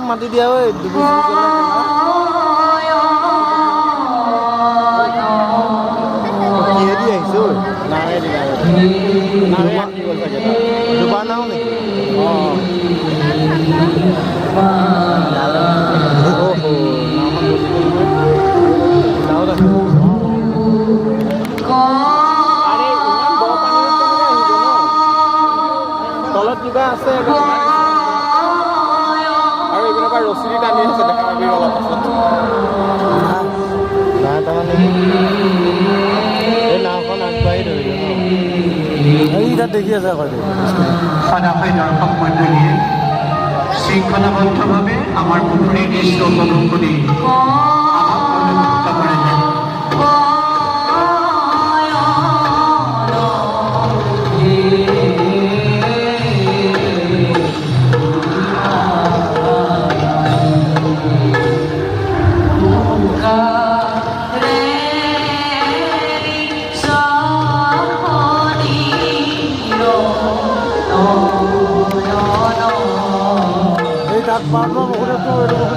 মাতি দিয়া ঐ কিহেদি আহিছো নাৱেদি নাৱে আহি গ'ল চাগে দুবাৰ নাও নেকি অঁ নাওখন বহি গ'ল নাৱত আহিব আৰে ইমান দ পানীত কেনেকৈ আহিব ন তলত কিবা আছে আৰু এইপিনৰ পৰা ৰছী টানি আছে দেখা পাবি অলপ পাছত নাই তাৰমানে এই নাওখন আগবাঢ়ি ধৰিলে ন এই তাত দেখি আছে আকৌ সদাশয় দৰ্শক মণ্ডলীয়ে শৃংখলাবদ্ধভাৱে আমাৰ পুখুৰীৰ দৃশ্য উপভোগ কৰি আমাক অনুভূত কৰে Pablo, mejor tú,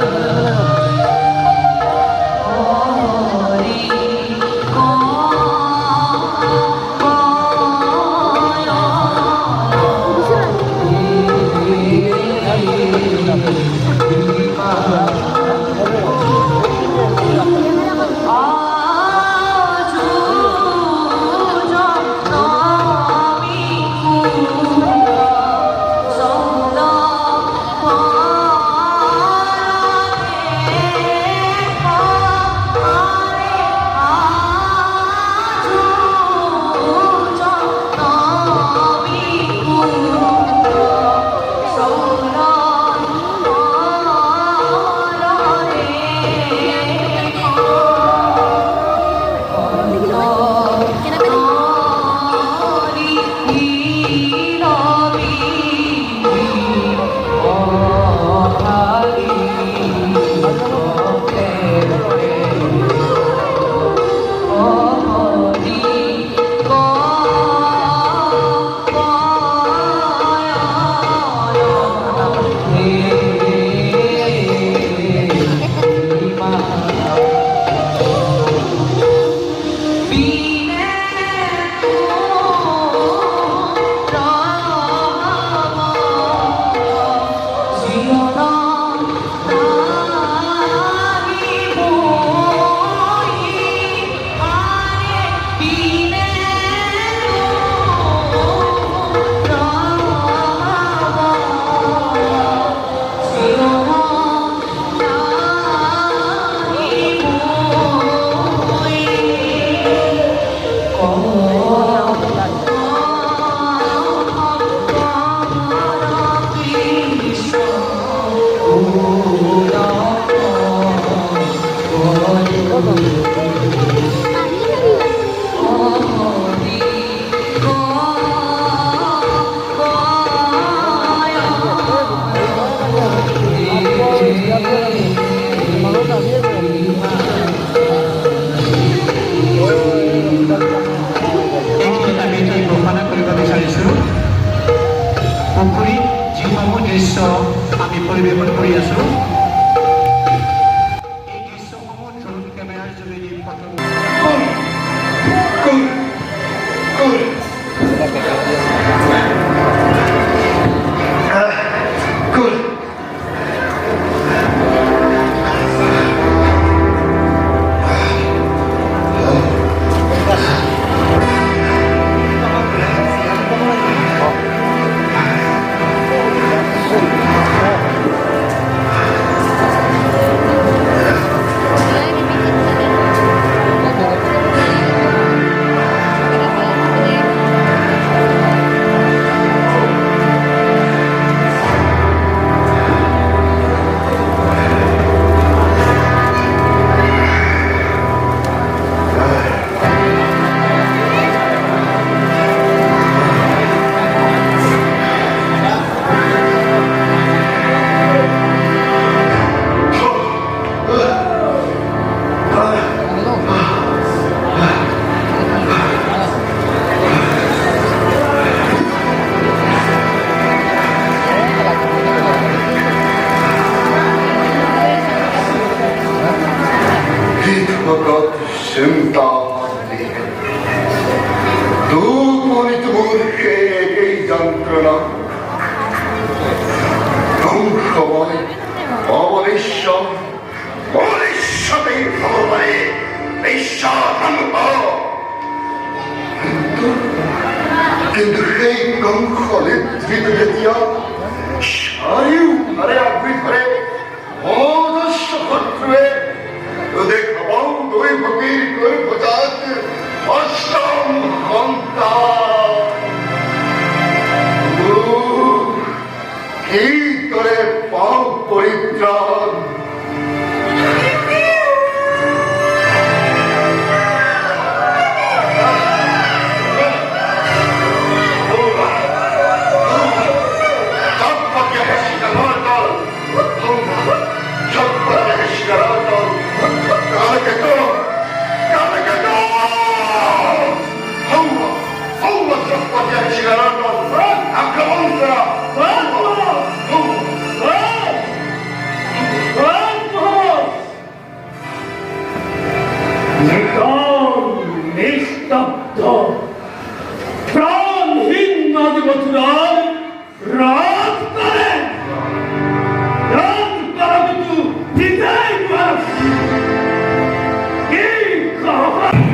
আমি পৰিৱেশন কৰি আছো এই দৃশ্যসমূহ ড্ৰোন কেমেৰাৰ যোগেদি ভবিষ্যৎ ভবিষ্যতেই ভগবানে বিশ্বাসম্ভ কিন্তু সেই কংসলে ধৃত যেতিয়া চাৰিওফালে আগুৰি ধৰে অজস্ৰ শত্ৰুৱে দেখাবাও দৈৱকীৰ গৰ্ভজাত অষ্টম সন্তান কিদৰে পাওঁ পৰিত্ৰাণ নিস্তব্ধ প্ৰাণহীন নদী মথুৰাৰ ৰাত কৰে কিন্তু বিদায় কি খবৰ